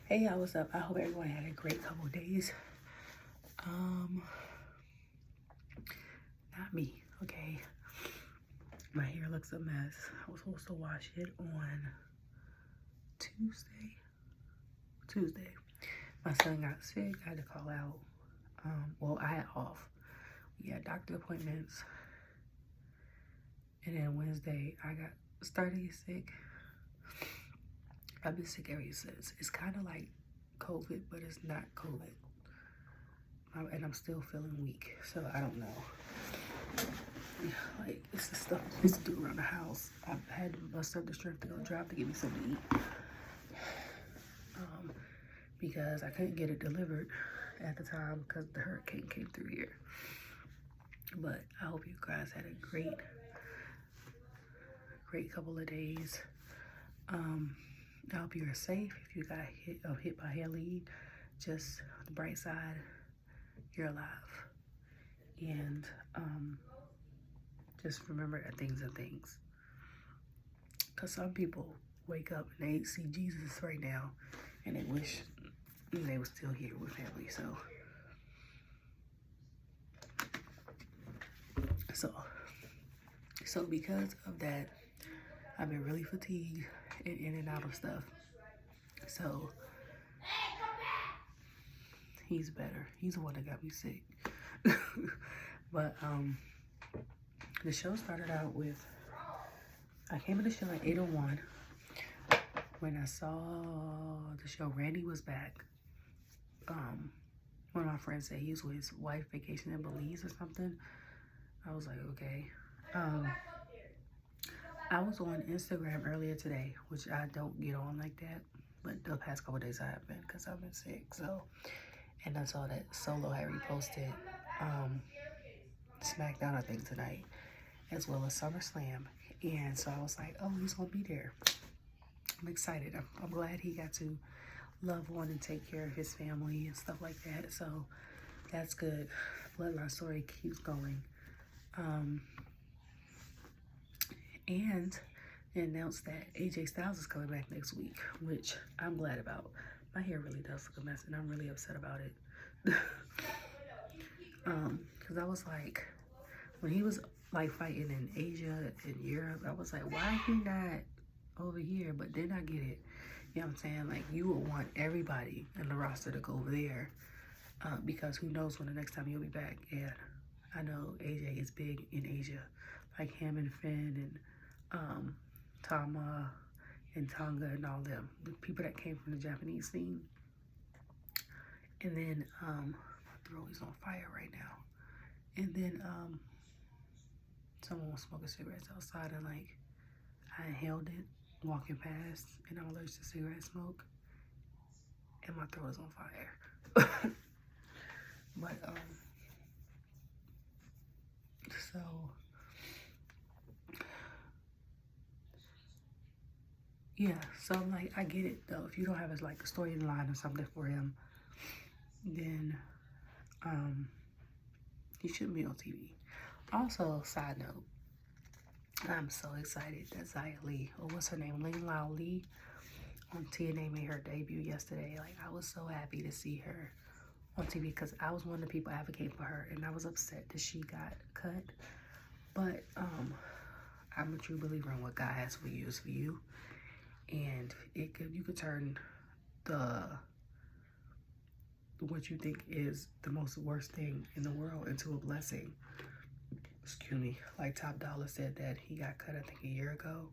Hey y'all, what's up? I hope everyone had a great couple of days. Not me, okay? My hair looks a mess. I was supposed to wash it on Tuesday. My son got sick. I had to call out. Well, I had off. We had doctor appointments. And then Wednesday, I got started to get sick. I've been sick ever since. It's kind of like COVID, but it's not COVID. And I'm still feeling weak, so I don't know. Like, it's the stuff I used to do around the house. I've had to bust up the strength to go drive to get me something to eat. Because I couldn't get it delivered at the time because the hurricane came through here. But I hope you guys had a great couple of days. I hope you are safe. If you got hit by hail lead, just the bright side, you're alive. And just remember that things are things. Because some people wake up and they see Jesus right now and they wish they were still here with family. So because of that, I've been really fatigued and in and out of stuff. So he's better. He's the one that got me sick. But the show started out with, I came to the show at 8:01. When I saw the show, Randy was back. One of my friends said he was with his wife vacation in Belize or something. I was like, okay. I was on Instagram earlier today, which I don't get on like that, but the past couple of days I have been because I've been sick. So, and I saw that Solo had reposted Smackdown, I think, tonight, as well as Summerslam. And so I was like, oh, he's gonna be there. I'm excited. I'm glad he got to love on and take care of his family and stuff like that. So that's good. Bloodline story keeps going. And they announced that AJ Styles is coming back next week, which I'm glad about. My hair really does look a mess, and I'm really upset about it. Because I was like, when he was like fighting in Asia and Europe, I was like, why is he not over here? But then I get it. You know what I'm saying? Like, you would want everybody in the roster to go over there because who knows when the next time he'll be back. And I know AJ is big in Asia, like him and Finn and Tama and Tonga and all them, the people that came from the Japanese scene. And then my throat is on fire right now. And then someone was smoking cigarettes outside, and like I inhaled it walking past, and I'm allergic to cigarette smoke, and my throat is on fire. But so yeah, so like I get it though. If you don't have like a storyline or something for him, then he shouldn't be on TV. Also, side note, I'm so excited that Xia Li, or what's her name, Ling Lao Lee, on TNA made her debut yesterday. Like, I was so happy to see her on TV because I was one of the people advocating for her, and I was upset that she got cut. But I'm a true believer in what God has for you is for you, and you could turn what you think is the most worst thing in the world into a blessing. Excuse me. Like Top Dollar said that he got cut, I think, a year ago,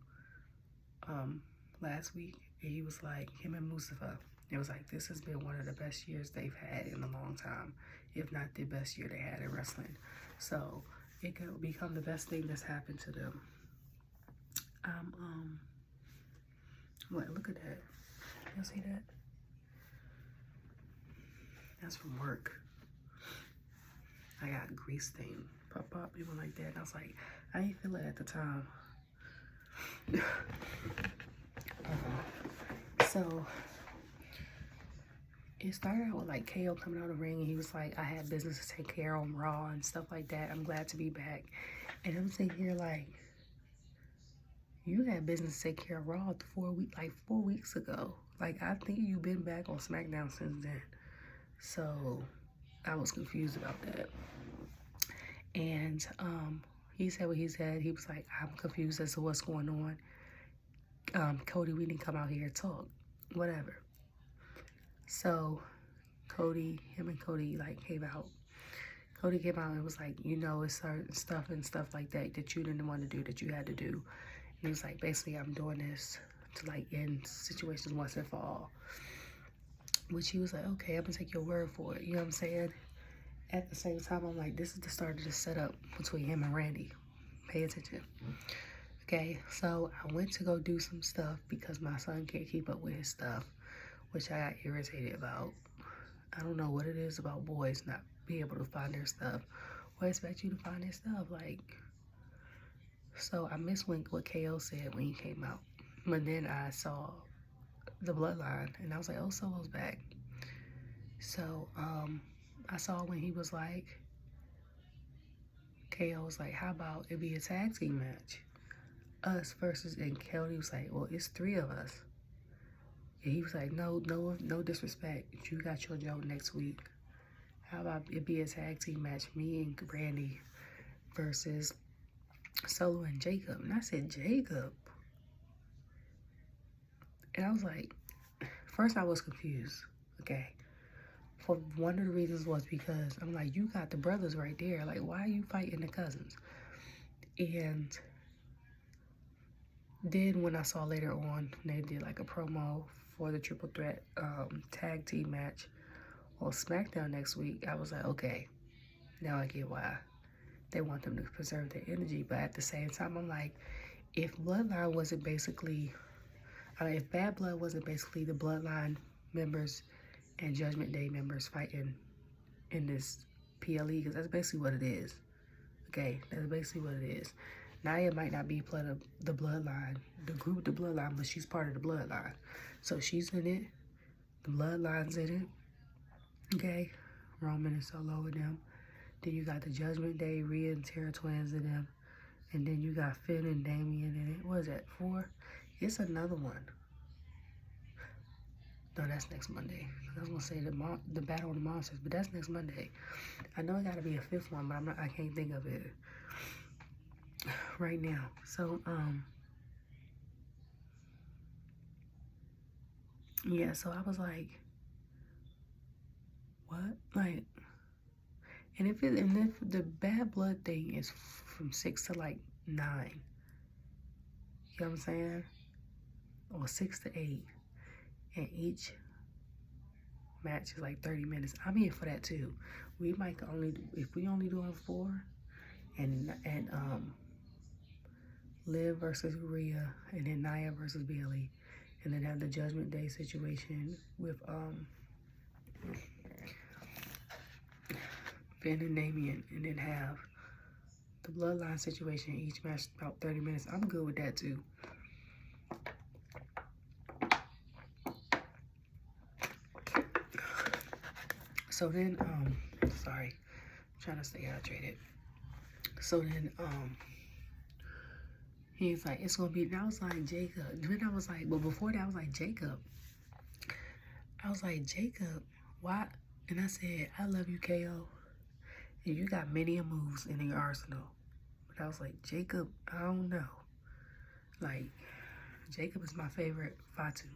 last week. And he was like, him and Mustafa, it was like, this has been one of the best years they've had in a long time, if not the best year they had in wrestling. So it could become the best thing that's happened to them. What? Look at that. You see that? That's from work. I got grease stain. Pop, people like that. And I was like, I didn't feel it at the time. So it started out with like KO coming out of the ring, and he was like, I had business to take care of on Raw and stuff like that. I'm glad to be back. And I'm sitting here like, you had business to take care of Raw 4 weeks ago. Like, I think you've been back on Smackdown since then. So, I was confused about that. And, he said what he said. He was like, I'm confused as to what's going on. Cody, we didn't come out here to talk. Whatever. So, him and Cody, like, came out. Cody came out and was like, you know, it's certain stuff and stuff like that you didn't want to do, that you had to do. And he was like, basically, I'm doing this to, like, end situations once and for all. Which he was like, okay, I'm going to take your word for it. You know what I'm saying? At the same time, I'm like, this is the start of the setup between him and Randy. Pay attention. Okay, so I went to go do some stuff because my son can't keep up with his stuff, which I got irritated about. I don't know what it is about boys not being able to find their stuff or expect you to find their stuff. Like, so I missed what KO said when he came out. But then I saw the Bloodline and I was like, oh, Solo's back. So, I saw when he was like, KO was like, how about it be a tag team match? Us versus, and Cody was like, well, it's 3 of us. And he was like, no disrespect. You got your joke next week. How about it be a tag team match, me and Randy versus Solo and Jacob? And I said, Jacob? And I was like, first I was confused, okay? For one of the reasons was because I'm like, you got the brothers right there. Like, why are you fighting the cousins? And then when I saw later on, they did like a promo for the triple threat tag team match on Smackdown next week, I was like, okay, now I get why they want them to preserve their energy. But at the same time, I'm like, if Bloodline wasn't basically, if Bad Blood wasn't basically the Bloodline members and Judgment Day members fighting in this PLE, because that's basically what it is. Okay, that's basically what it is. Nia might not be part of the Bloodline, the group, the Bloodline, but she's part of the Bloodline. So she's in it. The Bloodline's in it. Okay, Roman and Solo with them. Then you got the Judgment Day, Rhea and Tara Twins in them. And then you got Finn and Damian in it. What is that, 4? It's another one. No, that's next Monday. I was gonna say the Battle of the Monsters, but that's next Monday. I know it gotta be a 5th one, but I can't think of it right now. So, yeah, so I was like, what? Like, and if the Bad Blood thing is from 6 to like 9, you know what I'm saying? Or 6 to 8, and each match is like 30 minutes. I'm here for that too. We might if we only doing 4, and Liv versus Rhea, and then Nia versus Bayley, and then have the Judgment Day situation with Finn and Damian, and then have the Bloodline situation, each match about 30 minutes. I'm good with that too. So then, sorry, I'm trying to stay hydrated. So then, he's like, it's gonna be, and I was like, Jacob. Then I was like, but before that, I was like, Jacob. Why? And I said, I love you, KO. And you got many moves in your arsenal. But I was like, Jacob, I don't know. Like, Jacob is my favorite Fatu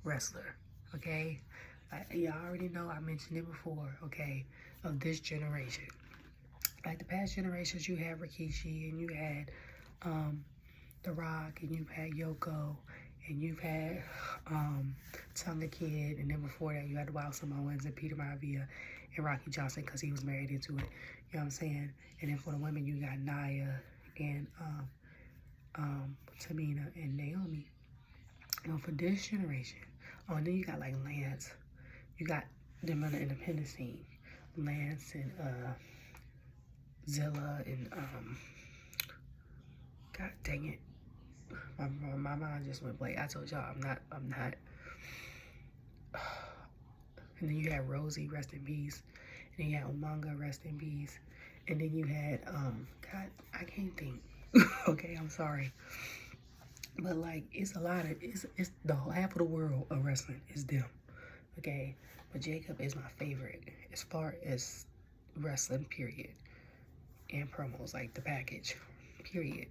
wrestler, okay? Y'all already know I mentioned it before, okay, of this generation. Like the past generations, you had Rikishi, and you had The Rock, and you've had Yoko, and you've had Tonga Kid, and then before that, you had the Wild Samoans and Peter Maivia and Rocky Johnson, because he was married into it, you know what I'm saying? And then for the women, you got Nia and Tamina and Naomi. Now for this generation, and then you got like Lance. You got them on the independent scene. Lance and Zilla and God dang it. My mind just went blank. I told y'all I'm not. And then you had Rosie, rest in peace. And then you had Umaga, rest in peace. And then you had God, I can't think. Okay, I'm sorry. But like, it's a lot of, it's the whole, half of the world of wrestling is them, okay? But Jacob is my favorite as far as wrestling, period. And promos, like the package, period.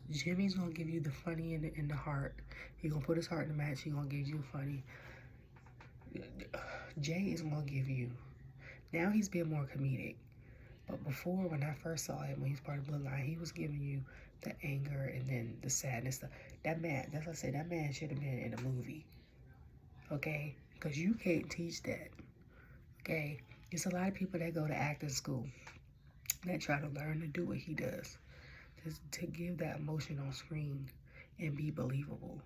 Jimmy's gonna give you the funny and the heart. He gonna put his heart in the match. He gonna give you funny. Jay is gonna give you. Now he's being more comedic. But before, when I first saw him, when he's part of Bloodline, he was giving you the anger and then the sadness. That man, that's what I said, that man should have been in a movie. Okay? Because you can't teach that. Okay? There's a lot of people that go to acting school that try to learn to do what he does. To give that emotion on screen and be believable.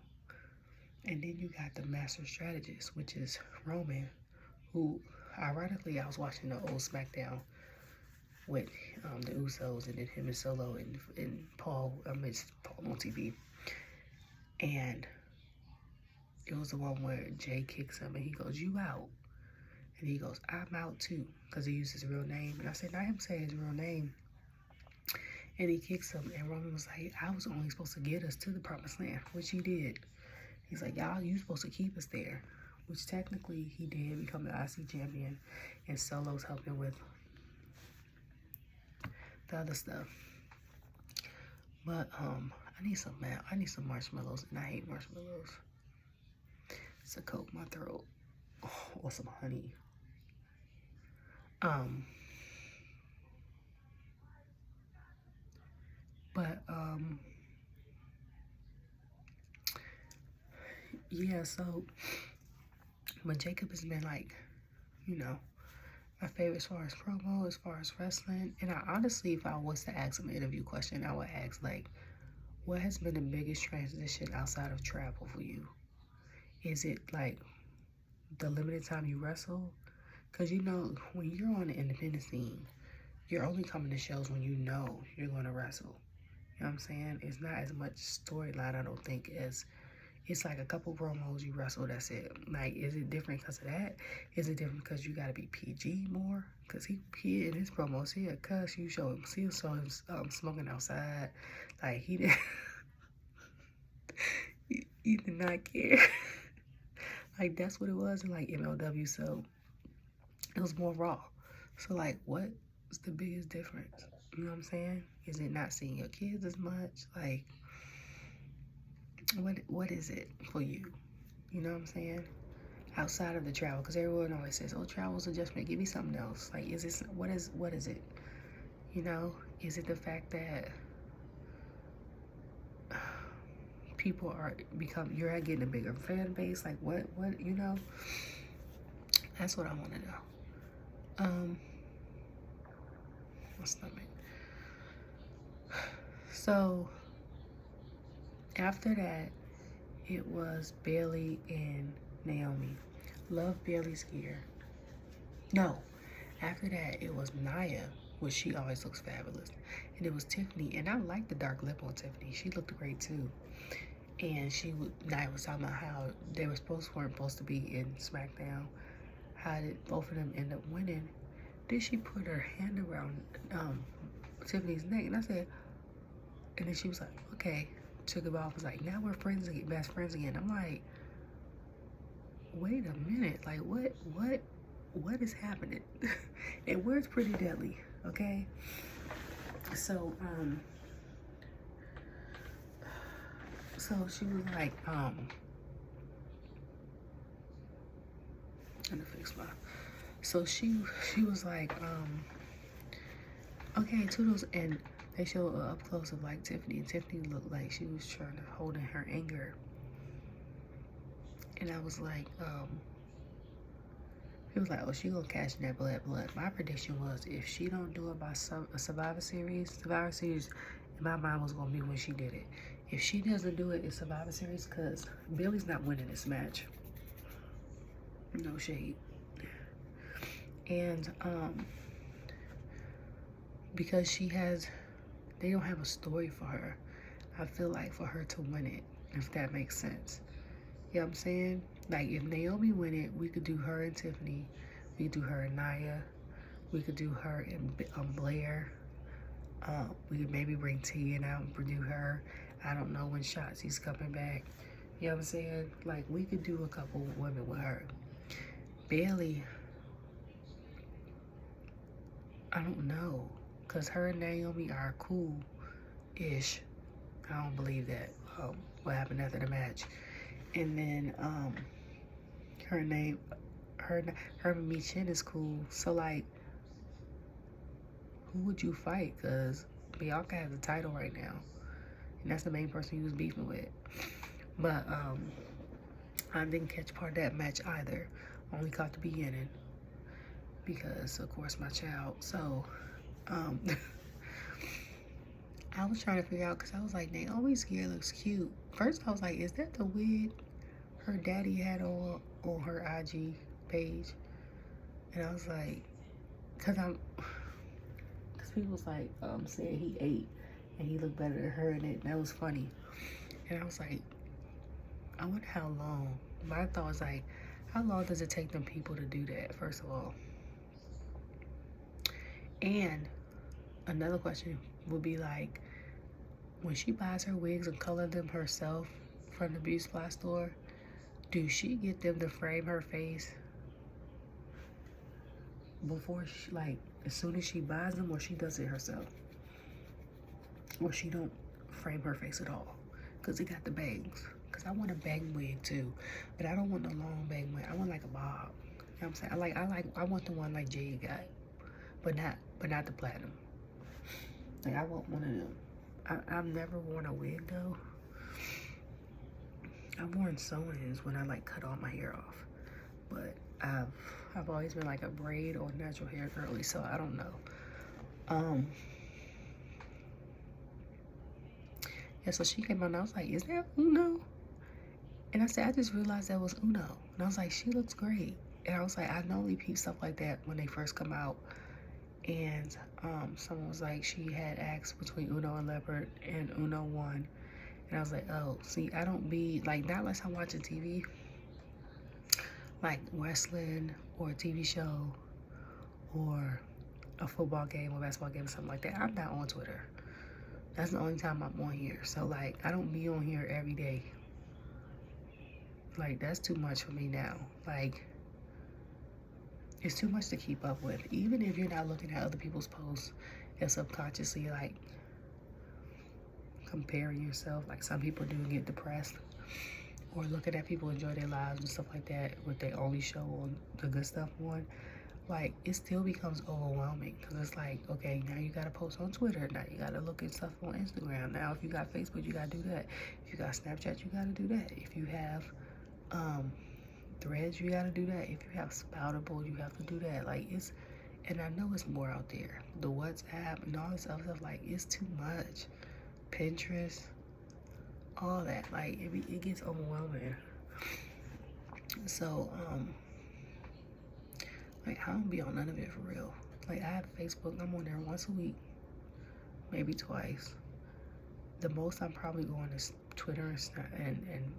And then you got the master strategist, which is Roman, who, ironically, I was watching the old Smackdown with the Usos and then him and Solo and Paul, it's Paul on TV. And it was the one where Jay kicks him and he goes, "You out." And he goes, "I'm out too," because he used his real name. And I said, not him saying his real name. And he kicks him, and Roman was like, "I was only supposed to get us to the promised land," which he did. He's like, "Y'all, you supposed to keep us there," which technically he did, become the IC champion, and Solo's helping with the other stuff. But I need some marshmallows, and I hate marshmallows. It's a coat in my throat, or some honey. But yeah. So, but Jacob has been like, you know, my favorite as far as promo, as far as wrestling. And I honestly, if I was to ask him an interview question, I would ask, like, what has been the biggest transition outside of travel for you? Is it, like, the limited time you wrestle? Because, you know, when you're on the independent scene, you're only coming to shows when you know you're going to wrestle. You know what I'm saying? It's not as much storyline, I don't think, as it's like a couple promos, you wrestle, that's it. Like, is it different because of that? Is it different because you got to be PG more? Because he in his promos, he'll cuss, you show him, smoking outside. Like, he did, he did not care. Like, that's what it was in, like, MLW, so it was more raw. So, like, what's the biggest difference? You know what I'm saying? Is it not seeing your kids as much? Like, what is it for you? You know what I'm saying? Outside of the travel, because everyone always says, "Oh, travel's adjustment." Give me something else. Like, is this what is it? You know, is it the fact that people you're getting a bigger fan base? Like, what you know? That's what I want to know. My stomach. So after that, it was Bayley and Naomi. Love Bayley's gear. No, after that, it was Nia, which she always looks fabulous. And it was Tiffany, and I like the dark lip on Tiffany. She looked great too. And Nia was talking about how they weren't supposed to be in Smackdown. How did both of them end up winning? Then she put her hand around Tiffany's neck, and I said, and then she was like, "Okay." Took it off, was like, "Now we're friends again, best friends again." I'm like, wait a minute, like what is happening? And words pretty deadly, okay? So she was like, I'm gonna fix my. So she was like, okay, toodles, and they showed up close of like Tiffany, and Tiffany looked like she was trying to hold in her anger. And I was like, he was like, "Oh, she gonna cash in that blood." My prediction was, if she don't do it by Survivor Series, in my mind was gonna be when she did it. If she doesn't do it in Survivor Series, because Billy's not winning this match. No shade. And because they don't have a story for her. I feel like for her to win it, if that makes sense. You know what I'm saying? Like, if Naomi win it, we could do her and Tiffany. We could do her and Nia. We could do her and Blair. We could maybe bring T in out and do her. I don't know when Shotzi's coming back. You know what I'm saying? Like, we could do a couple women with her. Bayley, I don't know. Because her and Naomi are cool-ish. I don't believe that. What happened after the match. And then, her and Michin is cool. So, like, who would you fight? Because Bianca has the title right now. And that's the main person he was beefing with. But, I didn't catch part of that match either. Only caught the beginning. Because, of course, my child. So, I was trying to figure out, because I was like, Naomi's gear looks cute. First, I was like, is that the wig her daddy had on her IG page? And I was like, because people was like, saying he ate and he looked better than her in it. And that was funny. And I was like, I wonder how long. My thought was like, how long does it take them people to do that, first of all? And another question would be like, when she buys her wigs and color them herself from the beauty supply store, do she get them to frame her face before she, like, as soon as she buys them, or she does it herself? Or she don't frame her face at all? Because it got the bangs. Because I want a bang wig too. But I don't want the long bang wig. I want like a bob. You know what I'm saying? I want the one like Jade got. But not the platinum. Like, I want one of them. I've never worn a wig though. I've worn sew-ins when I like cut all my hair off. But I've always been like a braid or natural hair girly, so I don't know. Yeah, so she came out and I was like, is that Uno? And I said, I just realized that was Uno. And I was like, she looks great. And I was like, I normally peep stuff like that when they first come out. And someone was like, she had asked between Uno and Leopard, and Uno won. And I was like, oh, see, I don't be, like, not unless I'm watching TV, like wrestling or a TV show or a football game or basketball game or something like that. I'm not on Twitter. That's the only time I'm on here. So, like, I don't be on here every day. Like, that's too much for me now. Like, it's too much to keep up with. Even if you're not looking at other people's posts and subconsciously, like, comparing yourself. Like, some people do get depressed. Or looking at people enjoy their lives and stuff like that with their only show on the good stuff on. Like, it still becomes overwhelming. Because it's like, okay, now you got to post on Twitter. Now you got to look at stuff on Instagram. Now if you got Facebook, you got to do that. If you got Snapchat, you got to do that. If you have Threads, you got to do that. If you have Spoutable, you have to do that. Like, it's, and I know it's more out there. The WhatsApp and all this other stuff, like, it's too much. Pinterest, all that. Like, it gets overwhelming. So, like, I don't be on none of it for real. Like, I have Facebook. I'm on there once a week, maybe twice. The most I'm probably going is Twitter and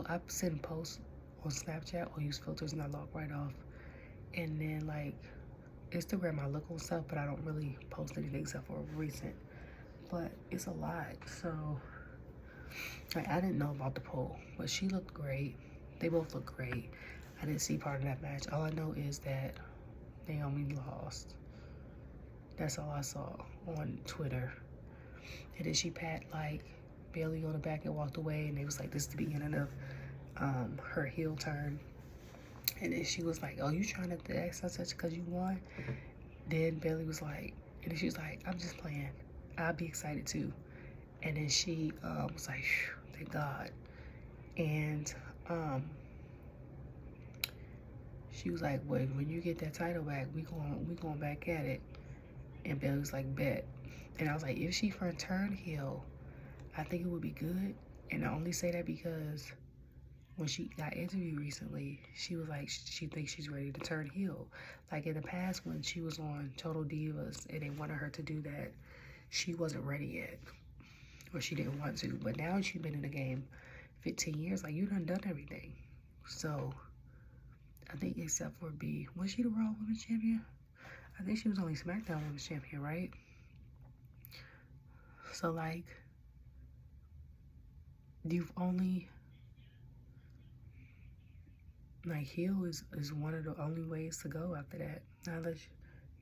I send posts on Snapchat or use filters and I log right off. And then, like, Instagram, I look on stuff, but I don't really post anything except for recent. But it's a lot. So, like, I didn't know about the poll, but she looked great. They both look great. I didn't see part of that match. All I know is that Naomi lost. That's all I saw on Twitter. And then she pat, like, Bayley on the back and walked away. And it was like, this is the beginning of her heel turn. And then she was like, oh, you trying to act such because you won? Then Bayley was like, and then she was like, I'm just playing. I'll be excited too. And then she was like, thank God. And she was like, well, when you get that title back, we going back at it. And Bayley was like, bet. And I was like, if she turned heel, I think it would be good. And I only say that because when she got interviewed recently, she was like, she thinks she's ready to turn heel. Like, in the past, when she was on Total Divas and they wanted her to do that, she wasn't ready yet. Or she didn't want to. But now she's been in the game 15 years. Like, you done everything. So, I think except for was she the Raw Women's Champion? I think she was only Smackdown Women's Champion, right? So, like, you've only, like, heel is one of the only ways to go after that. Now, unless,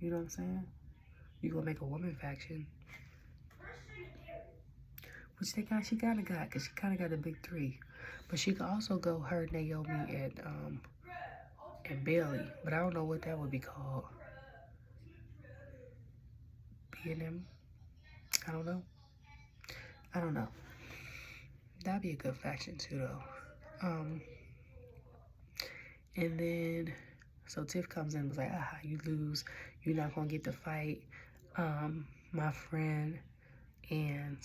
you know what I'm saying? You gonna make a woman faction. Which she kind of got, because she kind of got the big three. But she could also go her, Naomi, and Bayley. But I don't know what that would be called. B&M? I don't know. I don't know. That'd be a good faction too, though. And then, so Tiff comes in and was like, aha, you lose. You're not going to get the fight. My friend and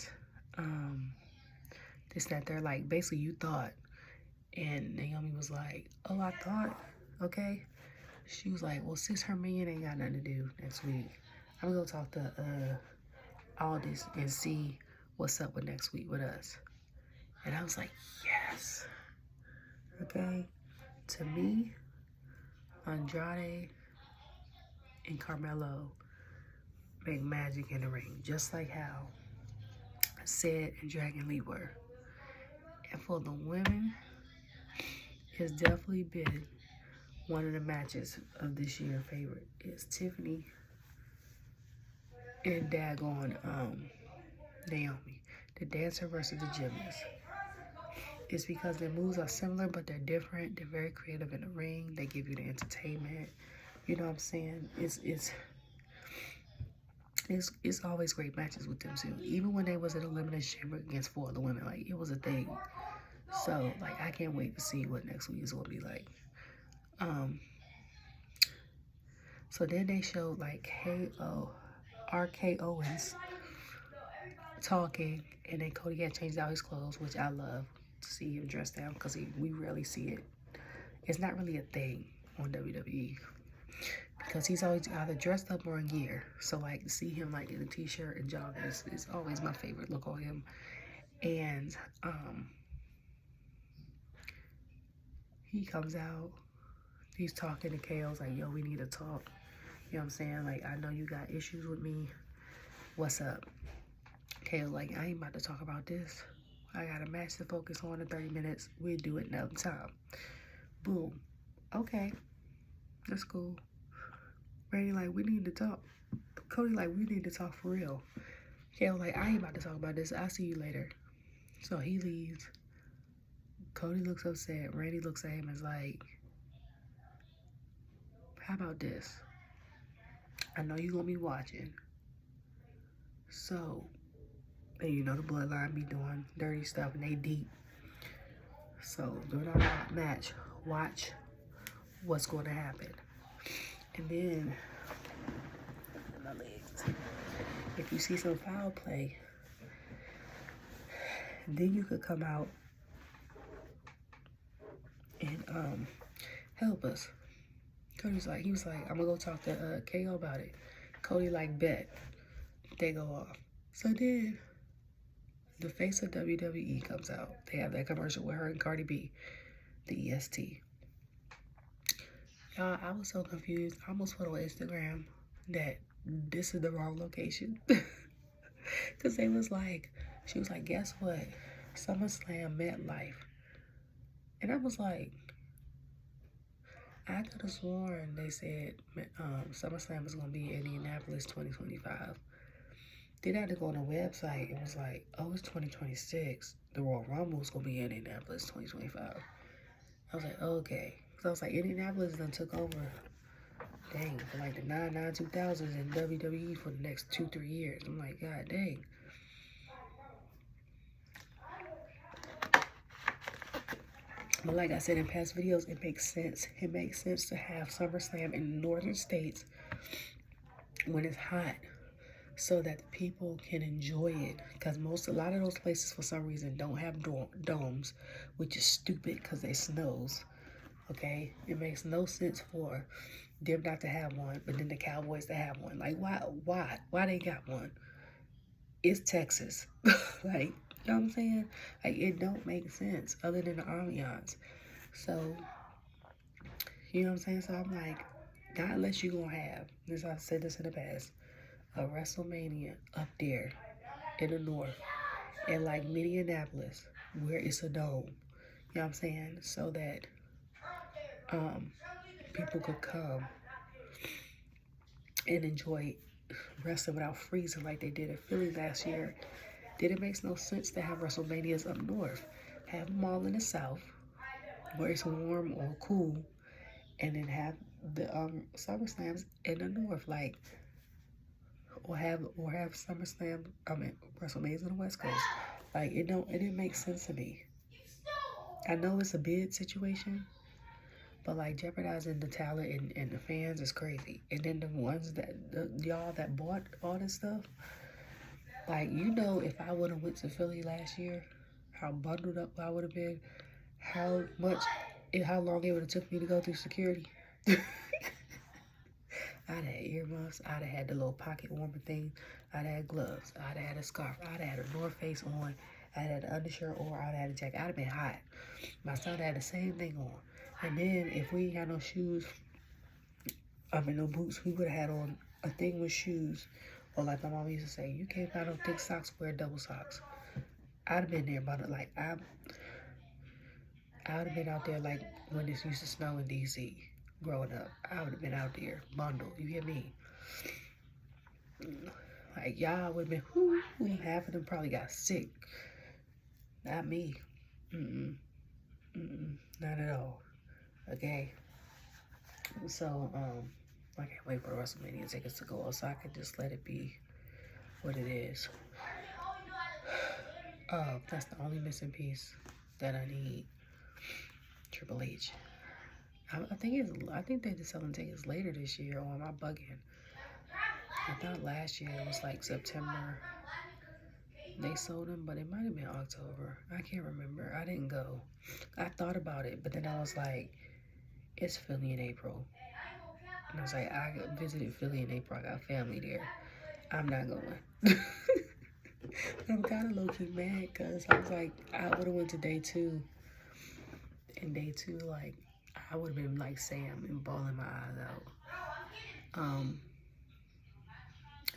this, that, they're like, basically you thought. And Naomi was like, oh, I thought, okay. She was like, well, since her million ain't got nothing to do next week, I'm going to go talk to Aldis and see what's up with next week with us. And I was like, yes. Okay. To me, Andrade and Carmelo make magic in the ring, just like how Sid and Dragon Lee were. And for the women, it's definitely been one of the matches of this year favorite. It's Tiffany and daggone Naomi, the dancer versus the gymnast. It's because their moves are similar, but they're different. They're very creative in the ring. They give you the entertainment. You know what I'm saying? It's always great matches with them too. Even when they was in Elimination Chamber against 4 other women, like, it was a thing. So, like, I can't wait to see what next week is gonna be like. So then they showed like RKOwens talking, and then Cody had changed out his clothes, which I love to see him dressed down because we rarely see it. It's not really a thing on WWE because he's always either dressed up or in gear. So, like, to see him like in a t-shirt and joggers is always my favorite look on him. And he comes out, he's talking to KO's like, yo, we need to talk. You know what I'm saying? Like, I know you got issues with me. What's up? KO like, I ain't about to talk about this. I got a match to focus on in 30 minutes. We'll do it another time. Boom. Okay. That's cool. Randy like, we need to talk. Cody like, we need to talk for real. KO like, I ain't about to talk about this. I'll see you later. So he leaves. Cody looks upset. Randy looks at him and is like, how about this? I know you're going to be watching. So, and you know the Bloodline be doing dirty stuff and they deep. So during our match, watch what's going to happen. And then, my legs. If you see some foul play, then you could come out and help us. Cody's like, he was like, I'm gonna go talk to KO about it. Cody like, bet. They go off. So then the face of WWE comes out. They have that commercial with her and Cardi B, the EST. Y'all, I was so confused. I almost put on Instagram that this is the wrong location. Because they was like, she was like, guess what? Summerslam MetLife. And I was like, I could have sworn they said SummerSlam was going to be in Indianapolis 2025. Then I had to go on the website. It was like, oh, it's 2026. The Royal Rumble is going to be in Indianapolis 2025. I was like, okay. So I was like, Indianapolis done took over, dang, for like the 2000s in WWE for the next 2-3 years. I'm like, God dang. But like I said in past videos, it makes sense. It makes sense to have SummerSlam in the northern states when it's hot so that the people can enjoy it. Because a lot of those places for some reason don't have domes, which is stupid because they snows. Okay? It makes no sense for them not to have one, but then the Cowboys to have one. Like, why they got one? It's Texas. Like, you know what I'm saying? Like, it don't make sense other than the ambiance. So, you know what I'm saying? So I'm like, God, unless you gonna have, this I've said this in the past, a Wrestlemania up there in the north, and like Minneapolis, where it's a dome. You know what I'm saying? So that people could come and enjoy wrestling without freezing like they did in Philly last year. Then it makes no sense to have WrestleManias up north. Have them all in the south, where it's warm or cool, and then have the SummerSlams in the north, like, or have SummerSlam, WrestleManias on the West Coast. Like, it didn't make sense to me. I know it's a bid situation, but like jeopardizing the talent and the fans is crazy. And then the ones that y'all that bought all this stuff, like, you know, if I would have went to Philly last year, how bundled up I would have been, how long it would have took me to go through security. I'd have earmuffs, I'd have had the little pocket warmer thing, I'd have had gloves, I'd have had a scarf, I'd have had a North Face on, I'd have had an undershirt, or I'd have had a jacket. I'd have been hot. My son had the same thing on. And then if we ain't had no shoes, no boots, we would have had on a thing with shoes. Or like my mom used to say, you can't find no thick socks, wear double socks. I'd have been there, but like I would have been out there like when it used to snow in DC growing up. I would have been out there, bundled, you get me? Like, y'all would have been, whoo, half of them probably got sick. Not me. Not at all. Okay. So, I can't wait for the WrestleMania tickets to go out so I can just let it be what it is. That's the only missing piece that I need. Triple H. I think they're just selling tickets later this year, or am I bugging? I thought last year it was like September. They sold them, but it might have been October. I can't remember. I didn't go. I thought about it, but then I was like, it's Philly in April. And I was like, I visited Philly in April. I got family there. I'm not going. I'm kind of low-key mad because I was like, I would have went to day 2. And day 2, like, I would have been like Sam and bawling my eyes out.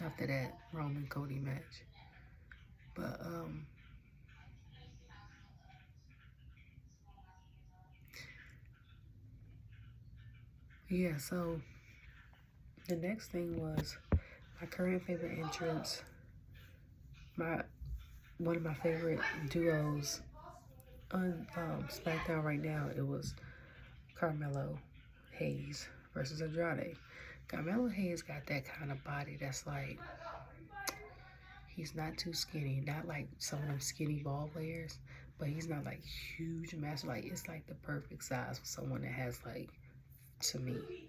After that Roman Cody match. But, yeah, so the next thing was my current favorite entrance. One of my favorite duos on Smackdown right now, it was Carmelo Hayes versus Andrade. Carmelo Hayes got that kind of body that's like, he's not too skinny, not like some of them skinny ball players, but he's not like huge, massive. Like, it's like the perfect size for someone that has like, to me,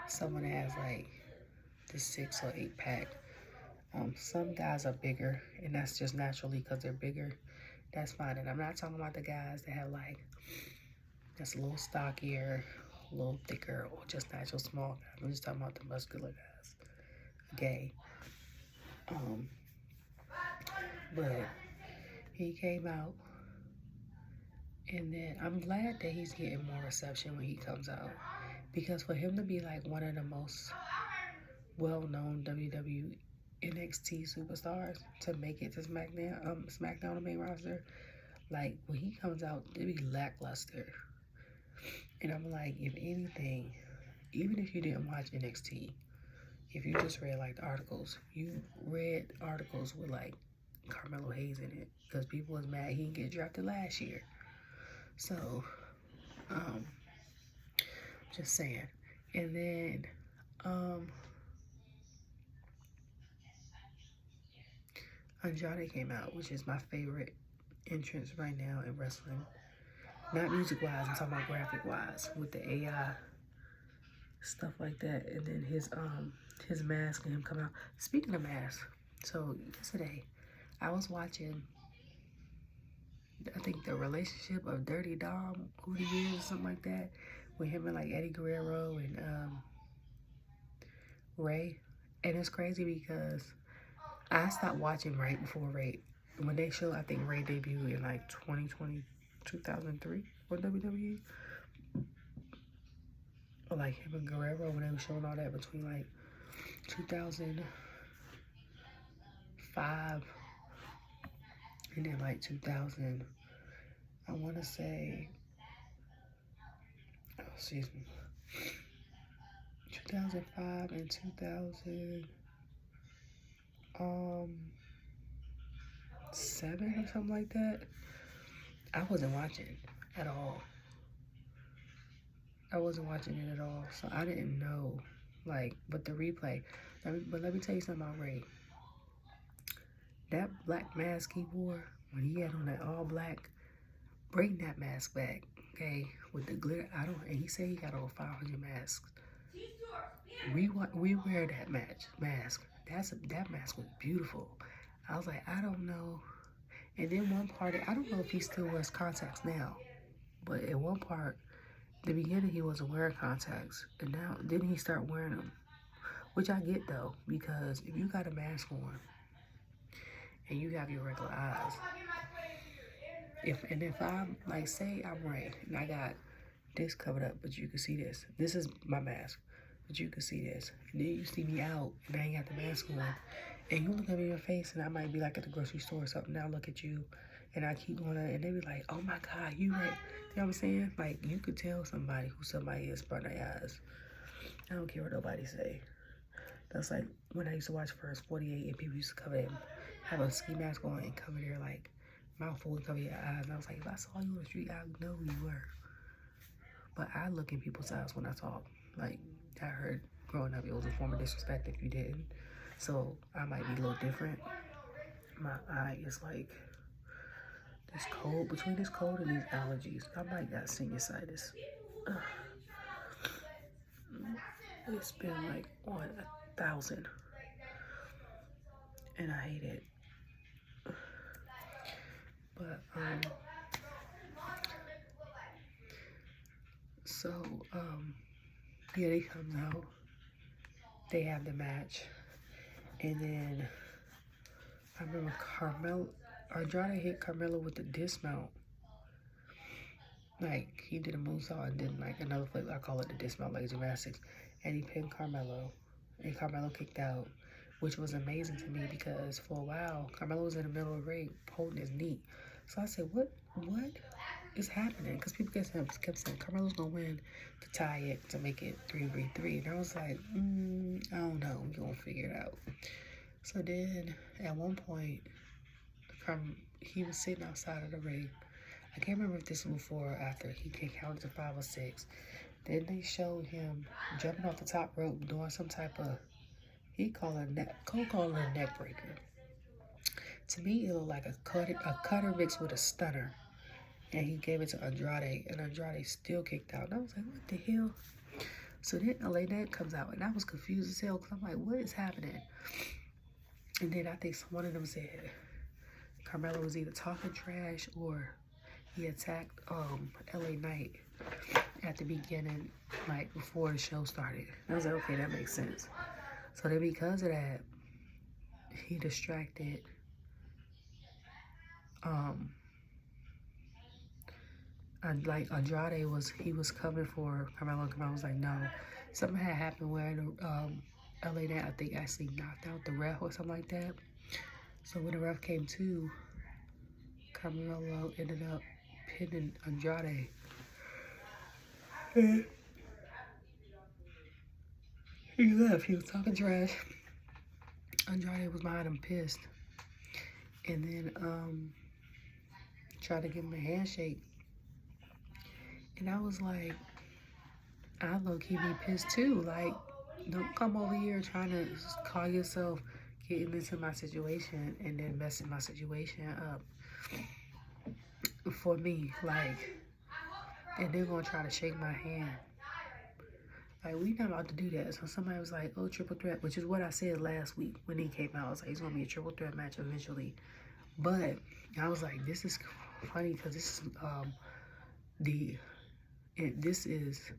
someone that has like the 6 or 8 pack. Some guys are bigger, and that's just naturally because they're bigger. That's fine. And I'm not talking about the guys that have like, that's a little stockier, a little thicker, or just natural small guys. I'm just talking about the muscular guys. Okay. But he came out, and then I'm glad that he's getting more reception when he comes out, because for him to be like one of the most well-known WWE NXT superstars to make it to SmackDown, the main roster, like when he comes out, it'd be lackluster. And I'm like, if anything, even if you didn't watch NXT, if you just read like the articles, you read articles with like Carmelo Hayes in it, because people was mad he didn't get drafted last year. So, just saying. And then, Andrade came out, which is my favorite entrance right now in wrestling. Not music-wise, I'm talking about graphic-wise, with the AI, stuff like that. And then his mask and him coming out. Speaking of masks, so yesterday, I was watching, I think, the relationship of Dirty Dom, who he is, or something like that, with him and like Eddie Guerrero and Ray. And it's crazy because I stopped watching right before Ray. When they showed, I think Ray debuted in like 2003 for WWE. Or like him and Guerrero, when they were showing all that between like 2005 and then like 2000, I want to say, oh, excuse me, 2005 and 2007 or something like that. I wasn't watching at all. I wasn't watching it at all, so I didn't know, like, but the replay. Let me tell you something about Ray. That black mask he wore when he had on that all black, bring that mask back, okay? With the glitter, and he said he got over 500 masks. We wear that mask. That mask was beautiful. I was like, I don't know. And then one part, I don't know if he still wears contacts now, but at one part, the beginning he wasn't wearing contacts, and now then he start wearing them, which I get though, because if you got a mask on and you have your regular eyes, if I'm like, say I'm Ray and I got this covered up, but you can see this. This is my mask, but you can see this. And then you see me out and I ain't got the mask on, and you look at me in your face, and I might be like at the grocery store or something. Now I look at you, and I keep going, and they be like, "Oh my God, you right." You know what I'm saying? Like, you could tell somebody who somebody is by their eyes. I don't care what nobody say. That's like when I used to watch First 48 and people used to cover them, have a ski mask on and cover their like mouth full and cover your eyes. And I was like, if I saw you on the street, I would know who you were. But I look in people's eyes when I talk. Like, I heard growing up, it was a form of disrespect if you didn't. So I might be a little different. My eye is like this cold, between this cold and these allergies. I might got sinusitis. It's been like on 1,000. And I hate it. But, so, yeah, they come out. They have the match. And then I remember Andrade hit Carmelo with the dismount. Like, he did a moonsault and then like another flip. I call it the dismount, like gymnastics. And he pinned Carmelo. And Carmelo kicked out, which was amazing to me because for a while, Carmelo was in the middle of the ring holding his knee. So I said, what is happening? Because people kept saying Carmelo's going to win to tie it, to make it 3v3. And I was like, I don't know. We're going to figure it out. So then, at one point, he was sitting outside of the ring. I can't remember if this was before or after. He counted to 5 or 6. Then they showed him jumping off the top rope, doing some type of, Cole called it a neck breaker. To me, it looked like a cutter mixed with a stunner. And he gave it to Andrade, and Andrade still kicked out. And I was like, what the hell? So then LA Knight comes out, and I was confused as hell, because I'm like, what is happening? And then I think one of them said Carmelo was either talking trash or he attacked LA Knight at the beginning, like before the show started. And I was like, okay, that makes sense. So then because of that, he distracted and like Andrade was coming for Carmelo, and Carmelo was like, no. Something had happened where the LA Knight, I think, actually knocked out the ref or something like that. So when the ref came to, Carmelo ended up pinning Andrade. And he left. He was talking trash. Andrade was behind him, pissed. And then tried to give him a handshake. And I was like, I low-key be pissed too. Like, don't come over here trying to call yourself getting into my situation and then messing my situation up for me. Like, and they're gonna try to shake my hand. Like, we not about to do that. So somebody was like, oh, triple threat, which is what I said last week when he came out. I was like, it's gonna be a triple threat match eventually. But I was like, this is funny because this is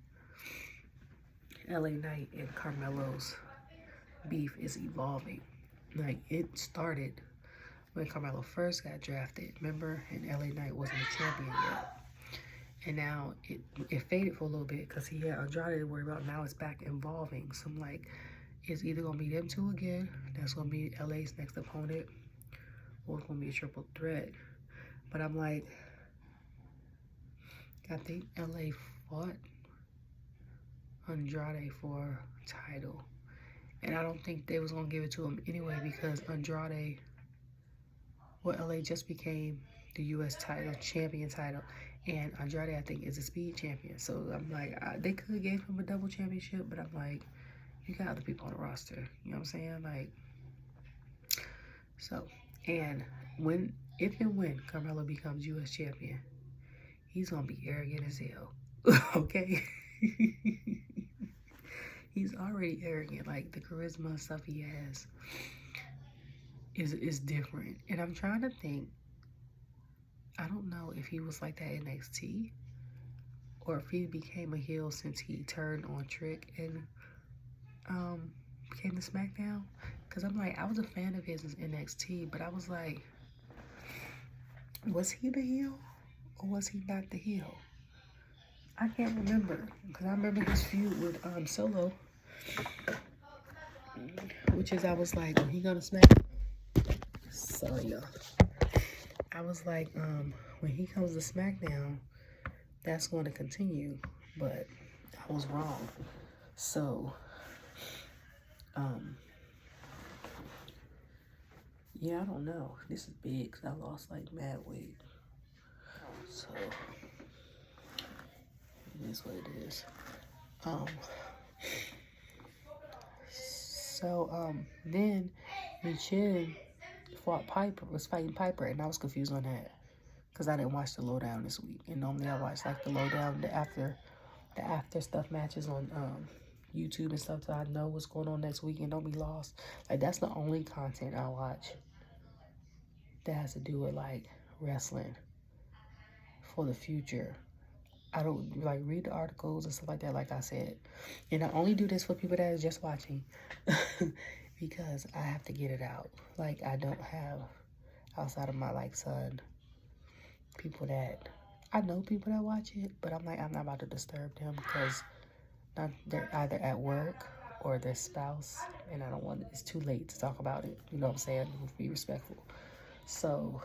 LA Knight and Carmelo's beef is evolving. Like, it started when Carmelo first got drafted, remember? And LA Knight wasn't a champion yet. And now it faded for a little bit because he had Andrade to worry about. Now it's back involving. So I'm like, it's either going to be them two again. That's going to be LA's next opponent. Or it's going to be a triple threat. But I'm like, I think LA fought Andrade for a title. And I don't think they was going to give it to him anyway because Andrade, LA just became the U.S. title, champion title. And Andrade, I think, is a speed champion. So I'm like, they could have gave him a double championship, but I'm like, you got other people on the roster. You know what I'm saying? Like, so, and if and when Carmelo becomes U.S. champion, he's going to be arrogant as hell. Okay? He's already arrogant. Like, the charisma and stuff he has is different. And I'm trying to think, I don't know if he was like that in NXT or if he became a heel since he turned on Trick and became the Smackdown. Because I'm like, I was a fan of his in NXT, but I was like, was he the heel or was he not the heel? I can't remember because I remember his feud with Solo, which is I was like, when he gonna smack? Sorry, y'all. I was like, when he comes to SmackDown, that's going to continue, but I was wrong. So, yeah, I don't know. This is big because I lost like mad weight. So, it is what it is. Then Michin was fighting Piper, and I was confused on that because I didn't watch the lowdown this week. And normally I watch like the lowdown, the after stuff matches on YouTube and stuff, so I know what's going on next week and don't be lost. Like, that's the only content I watch that has to do with like wrestling for the future. I don't like read the articles and stuff like that, like I said. And I only do this for people that are just watching because I have to get it out. Like, I don't have, outside of my like son, people that, I know people that watch it, but I'm like, I'm not about to disturb them because they're either at work or their spouse, and I don't want, it's too late to talk about it. You know what I'm saying? Be respectful. So,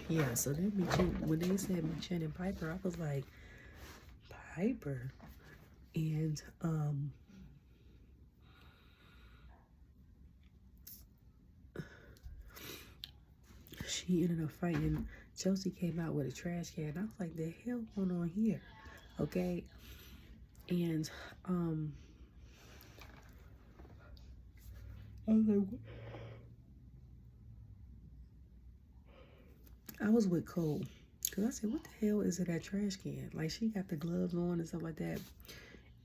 yeah, so then when they said Michin and Piper, I was like, Piper? And, she ended up fighting. Chelsea came out with a trash can. I was like, the hell going on here? Okay? And, I was like, what? I was with Cole. Because I said, what the hell is in that trash can? Like, she got the gloves on and stuff like that.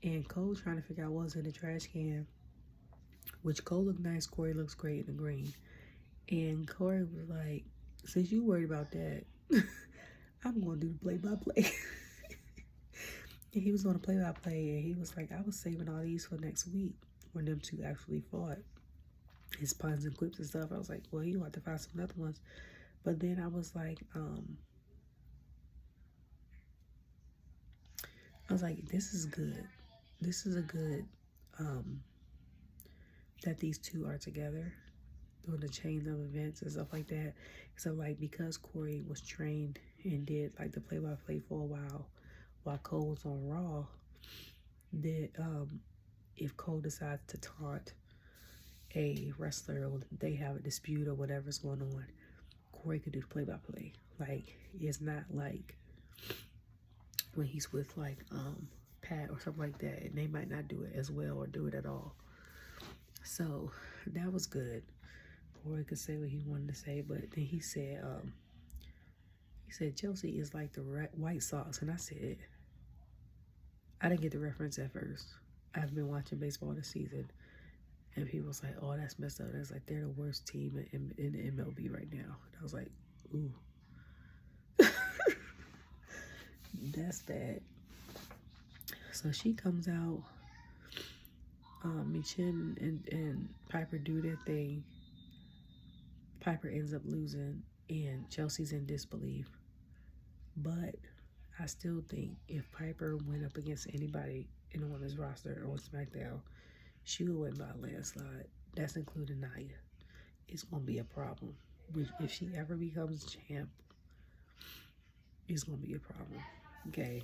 And Cole trying to figure out what's in the trash can. Which Cole looked nice. Corey looks great in the green. And Corey was like, since you worried about that, I'm going to do the play-by-play. And he was on the play-by-play. And he was like, I was saving all these for next week when them two actually fought. His puns and clips and stuff. I was like, well, you have to find some other ones. But then I was like, this is good. This is a good, that these two are together doing the chain of events and stuff like that. So like, because Corey was trained and did like the play-by-play for a while Cole was on Raw, that if Cole decides to taunt a wrestler or they have a dispute or whatever's going on, Corey could do the play-by-play. Like, it's not like when he's with like Pat or something like that, and they might not do it as well or do it at all. So that was good. Corey could say what he wanted to say, but then he said Chelsea is like the White Sox, and I said, I didn't get the reference at first. I've been watching baseball this season, and people was like, oh, that's messed up. That's like, they're the worst team in the MLB right now. And I was like, ooh. That's bad. So she comes out, Michin and Piper do their thing. Piper ends up losing, and Chelsea's in disbelief. But I still think if Piper went up against anybody on this roster or on SmackDown, she would win by a landslide. That's including Nia. it's gonna be a problem. If she ever becomes champ, it's gonna be a problem. Okay.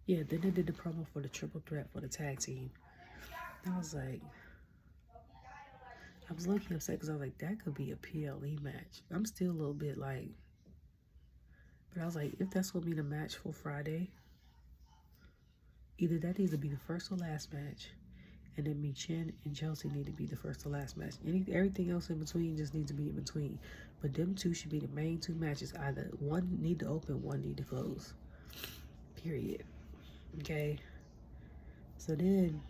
Yeah, then they did the promo for the triple threat for the tag team. I was like, I was looking upset because I was like, that could be a PLE match. I'm still a little bit like, but I was like, if that's gonna be the match for Friday, either that needs to be the first or last match, and then Michin and Chelsea need to be the first or last match. Everything else in between just needs to be in between. But them two should be the main two matches. Either one need to open, one need to close. Period. Okay. So then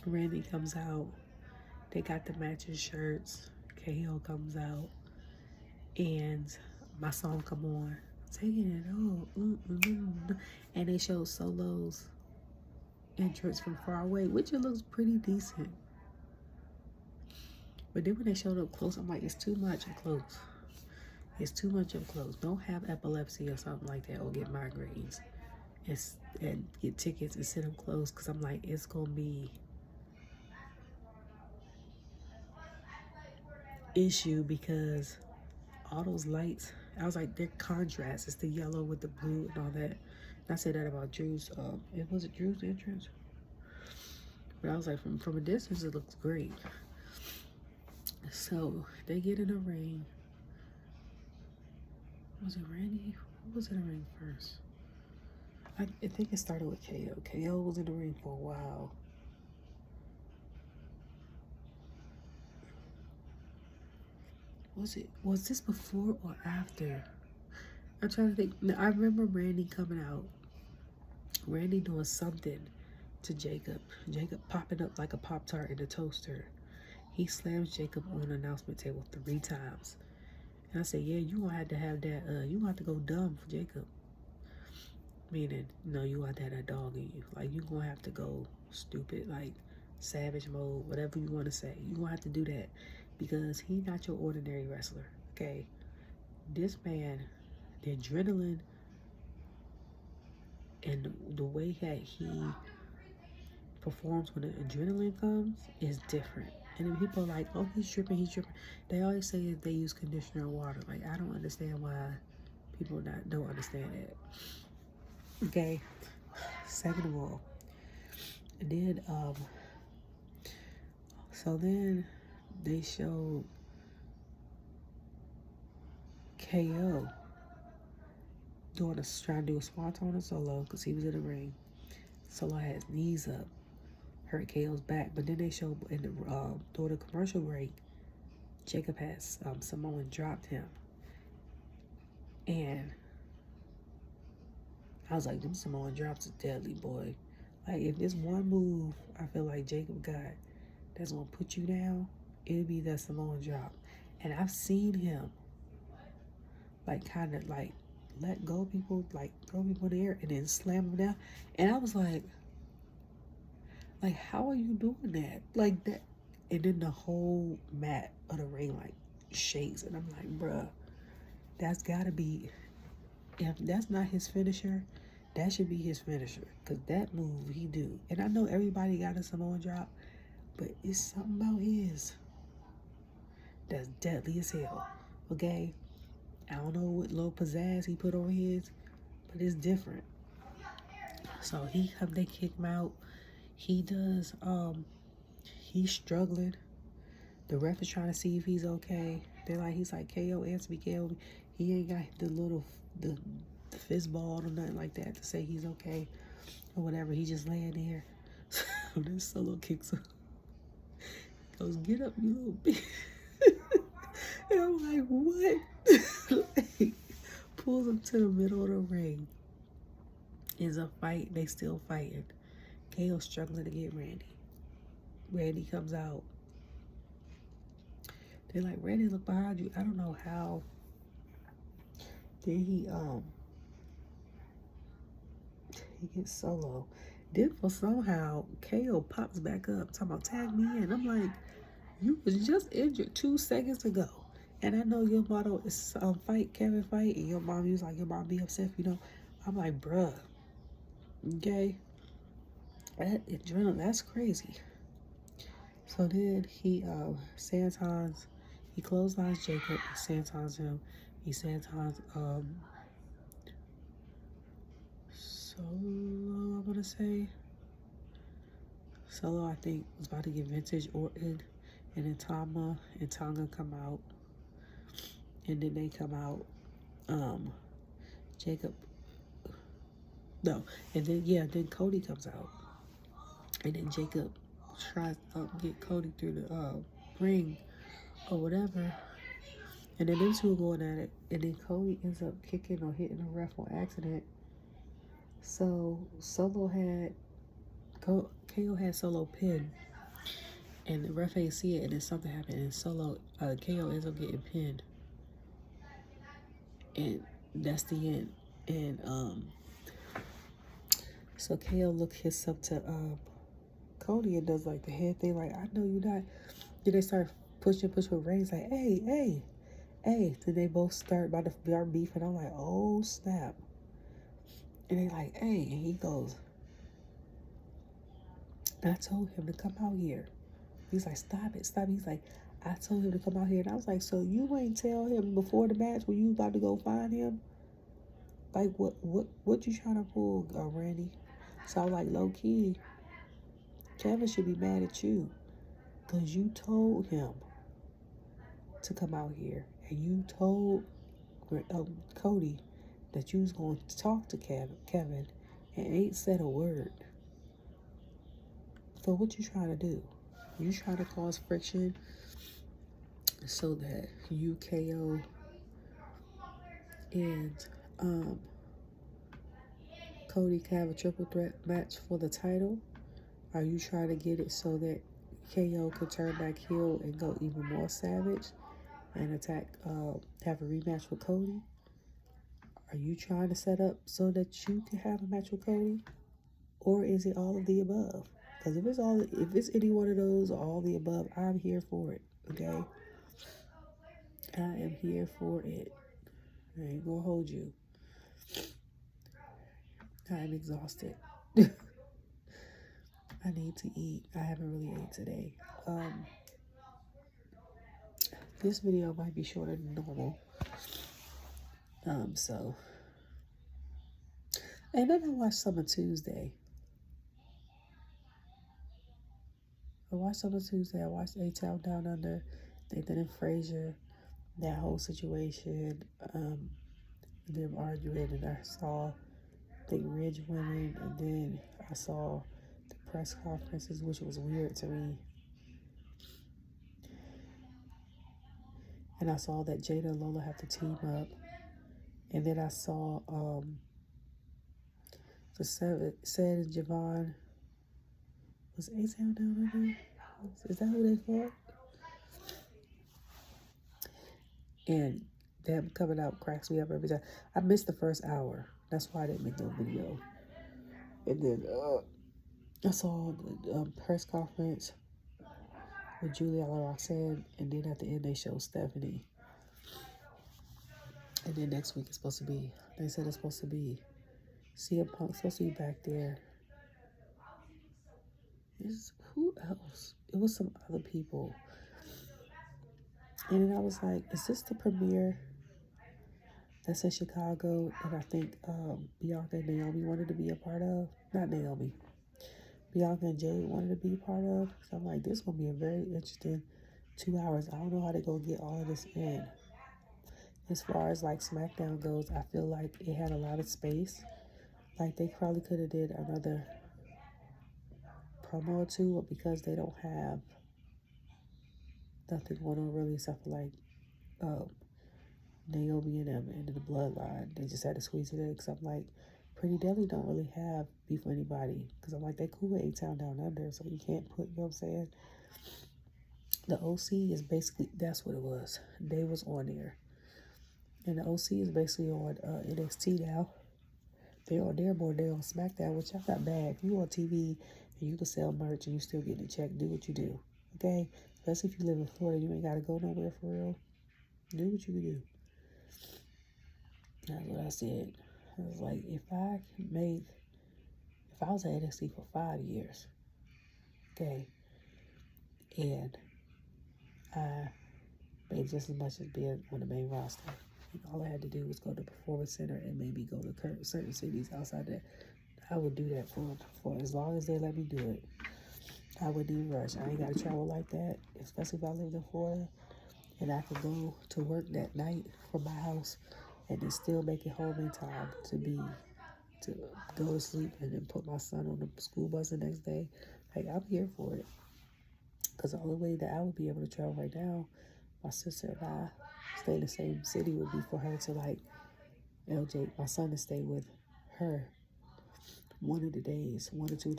Randy comes out. They got the matching shirts. KO comes out. And my song come on. Taking it all. And they show Solo's entrance from far away, which it looks pretty decent. But then when they showed up close, I'm like, it's too much up close. It's too much up close. Don't have epilepsy or something like that or get migraines. And get tickets and sit up close, because I'm like, it's going to be issue because all those lights, I was like, they're contrast. It's the yellow with the blue and all that. And I said that about Drew's, was it Drew's entrance? But I was like, from a distance, it looks great. So they get in a ring. Was it Randy? Who was in the ring first? I think it started with KO. KO was in the ring for a while. Was this before or after? I'm trying to think. I remember Randy coming out. Randy doing something to Jacob. Jacob popping up like a Pop-Tart in a toaster. He slams Jacob on the announcement table 3 times. And I said, yeah, you gonna have to have that, you gonna have to go dumb for Jacob. Meaning, no, you gonna have to have that dog in you. Like, you gonna have to go stupid, like savage mode, whatever you wanna say. You gonna have to do that because he not your ordinary wrestler, okay? This man, the adrenaline and the way that he performs when the adrenaline comes is different. And then people are like, oh, he's tripping. They always say that they use conditioner and water. Like, I don't understand why people don't understand that. Okay. Second of all, then so then they showed KO trying to do a swanton on Solo because he was in the ring. Solo had his knees up, hurt KO's back, but then they showed in the during the commercial break, Jacob has Samoan dropped him, and I was like, them Samoan drops is deadly, boy. Like, if there's one move I feel like Jacob got that's gonna put you down, it'd be that Samoan drop. And I've seen him like kind of like let go of people, like throw people in the air and then slam them down. And I was like, how are you doing that? Like that. And then the whole mat of the ring like shakes. And I'm like, bruh, that's gotta be, if that's not his finisher, that should be his finisher. Because that move he do. And I know everybody got a Samoan drop, but it's something about his that's deadly as hell. Okay? I don't know what little pizzazz he put on his, but it's different. So they kick him out. He does, he's struggling. The ref is trying to see if he's okay. He's like, KO, answer me, KO. He ain't got the fist ball or nothing like that to say he's okay or whatever. He just laying there. So then Solo kicks him. Goes, get up, you little bitch. And I'm like, what? Like, pulls him to the middle of the ring. Is a fight. They still fighting. KO's struggling to get Randy. Randy comes out. They're like, Randy, look behind you. I don't know how. Then he gets Solo. Then for somehow KO pops back up talking about tag me in. I'm like, you was just injured 2 seconds ago. And I know your motto is fight, Kevin, fight. And your mom, was like, your mom be upset if you know. I'm like, bruh. Okay. That adrenaline, that's crazy. So then he santons, he clotheslines Jacob, he santons him, he santons Solo, I'm gonna say. Solo, I think, was about to get vintage Orton, and then Tama and Tonga come out, and then they come out, Jacob, no, and then, yeah, then Cody comes out, and then Jacob tries to get Cody through the ring or whatever, and then them two are going at it, and then Cody ends up kicking or hitting a ref on accident. So Solo had KO had Solo pinned, and the ref ain't see it, and then something happened, and Solo KO ends up getting pinned, and that's the end. And so KO hits up to Cody and does like the head thing, like, I know you not. Then they start pushing with Reigns, like, hey. Then they both start about to start beef, and I'm like, oh snap. And they like, hey, and he goes, I told him to come out here. He's like, stop it. He's like, I told him to come out here. And I was like, so you ain't tell him before the match when you about to go find him? Like, what you trying to pull, Randy? So I was like, low key, Kevin should be mad at you, because you told him to come out here, and you told Cody that you was going to talk to Kevin and ain't said a word. So what you trying to do? You trying to cause friction so that you KO and Cody can have a triple threat match for the title? Are you trying to get it so that KO could turn back heel and go even more savage and attack, have a rematch with Cody? Are you trying to set up so that you can have a match with Cody? Or is it all of the above? Because if it's any one of those or all the above, I'm here for it, okay? I am here for it. I ain't gonna hold you. I'm exhausted. I need to eat. I haven't really ate today. This video might be shorter than normal. So. And then I watched Summer Tuesday. I watched A-Town Down Under, Nathan and Frazier, that whole situation, them arguing, and I saw the Ridge winning, and then I saw the press conferences, which was weird to me. And I saw that Jada and Lola have to team up. And then I saw the said and Javon. Was A-Town Down Under? Is that who they fought? And them coming out cracks me up every time. I missed the first hour. That's why I didn't make no video. And then I saw the press conference with Julia Roxanne, and then at the end they showed Stephanie. And then next week they said it's supposed to be CM Punk, supposed to be back there. Who else? It was some other people. And then I was like, is this the premiere that's in Chicago? And I think Bianca and Naomi wanted to be a part of. Not Naomi. Bianca and Jade wanted to be a part of. So I'm like, this is going to be a very interesting 2 hours. I don't know how they're going to get all of this in. As far as like Smackdown goes, I feel like it had a lot of space. Like they probably could have did another promo or two, but because they don't have nothing going on really except for like Naomi and them and the Bloodline, they just had to squeeze it in. Because I'm like, Pretty Deadly don't really have beef with anybody. Because I'm like, they cool with A-Town Down Under, so you can't put, you know what I'm saying? The OC is basically, that's what it was. They was on there. And the OC is basically on NXT now. They're on SmackDown, which I'm not bad. If you on TV and you can sell merch and you still getting a check, do what you do. Okay? Especially if you live in Florida, you ain't got to go nowhere for real. Do what you can do. That's what I said. I was like, if I was at NXT for 5 years, okay, and I made just as much as being on the main roster. And all I had to do was go to Performance Center and maybe go to certain cities outside that. I would do that for as long as they let me do it. I wouldn't even rush. I ain't got to travel like that, especially if I lived in Florida. And I could go to work that night from my house and then still make it home in time to go to sleep and then put my son on the school bus the next day. Like, I'm here for it. Because the only way that I would be able to travel right now, my sister and I stay in the same city, would be for her to, like, LJ, my son, to stay with her one or 2 of the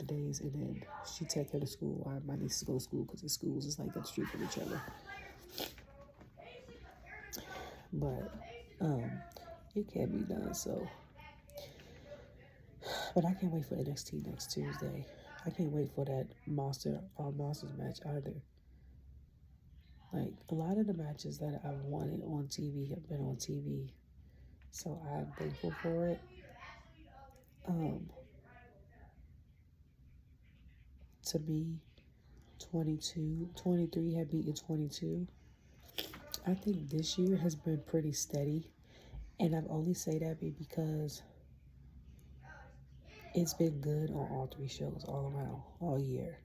days, and then she take her to school. My nieces go to school because the schools is like up the street from each other. But it can be done. So, but I can't wait for NXT next Tuesday. I can't wait for that Monsters match either. Like, a lot of the matches that I've wanted on TV have been on TV, so I'm thankful for it. To me, 23 had beaten 22. I think this year has been pretty steady, and I've only say that because it's been good on all 3 shows all around, all year.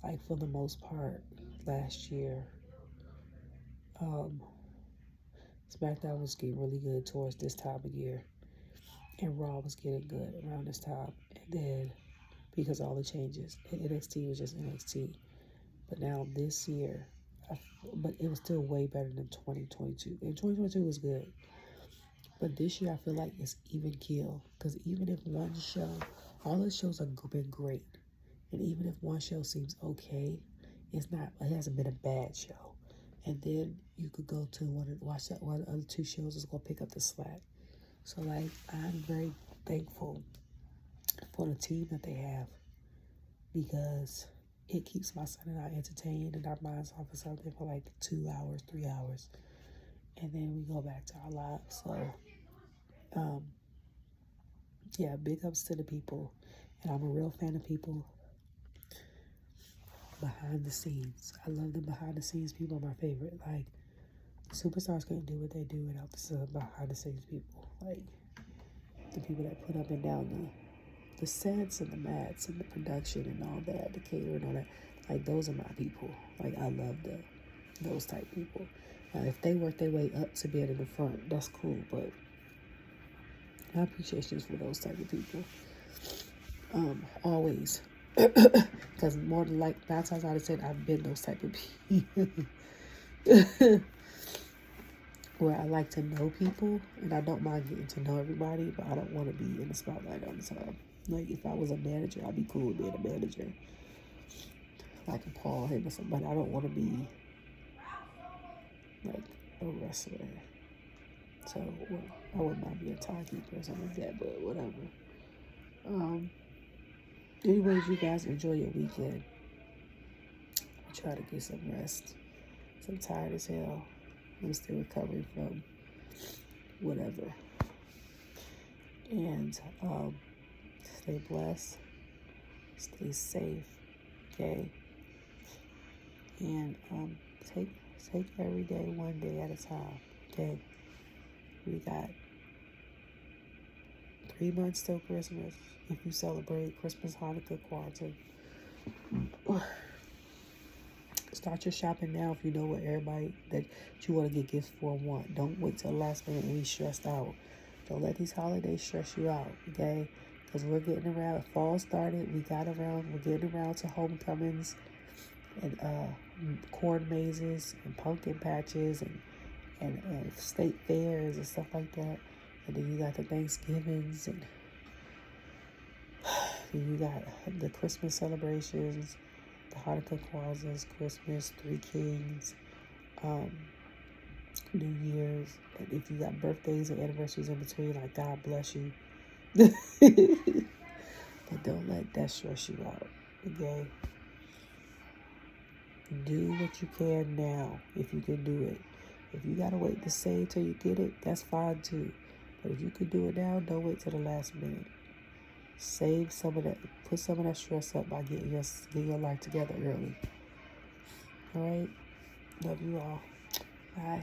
Like, for the most part, last year, Smackdown was getting really good towards this time of year, and Raw was getting good around this time. And then, because of all the changes, NXT was just NXT. But now this year, but it was still way better than 2022. And 2022 was good. But this year, I feel like it's even kill. Because even if one show, all the shows have been great. And even if one show seems okay, it hasn't been a bad show. And then you could go to watch that one of the other 2 shows is going to pick up the slack. So, like, I'm very thankful for the team that they have, because it keeps my son and I entertained, and our minds off of something for like 2 hours, 3 hours. And then we go back to our lives. So, yeah, big ups to the people. And I'm a real fan of people behind the scenes. I love the behind the scenes people are my favorite. Like, superstars couldn't do what they do without the behind the scenes people. Like, the people that put up and down the sets and the mats and the production and all that, the catering and all that. Like, those are my people. Like, I love those type people. Now, if they work their way up to being in the front, that's cool. But my appreciation is for those type of people. Always. Because more than 9 times out of 10, I've been those type of people. Where I like to know people, and I don't mind getting to know everybody, but I don't want to be in the spotlight all the time. Like, if I was a manager, I'd be cool with being a manager. Like a Paul Heyman or something, but I don't want to be like a wrestler. So, I wouldn't mind being a timekeeper or something like that, but whatever. Anyways, you guys enjoy your weekend. Try to get some rest. I'm tired as hell. I'm still recovering from whatever. And stay blessed. Stay safe. Okay? And take every day one day at a time. Okay? We got 3 months till Christmas. If you celebrate Christmas, Hanukkah, Kwanzaa. Start your shopping now if you know what everybody that you want to get gifts for want. Don't wait till the last minute and be stressed out. Don't let these holidays stress you out, okay? Because we're getting around. Fall started. We're getting around to homecomings and corn mazes and pumpkin patches and state fairs and stuff like that. And then you got the Thanksgivings and then you got the Christmas celebrations, the Hanukkah, Kwanzaa, Christmas, Three Kings, New Year's. And if you got birthdays and anniversaries in between, like, God bless you. But don't let that stress you out, okay? Do what you can now, if you can do it. If you gotta wait to save till you get it, that's fine too. But if you could do it now, don't wait till the last minute. Save some of that. Put some of that stress up by getting your life together early. All right? Love you all. Bye.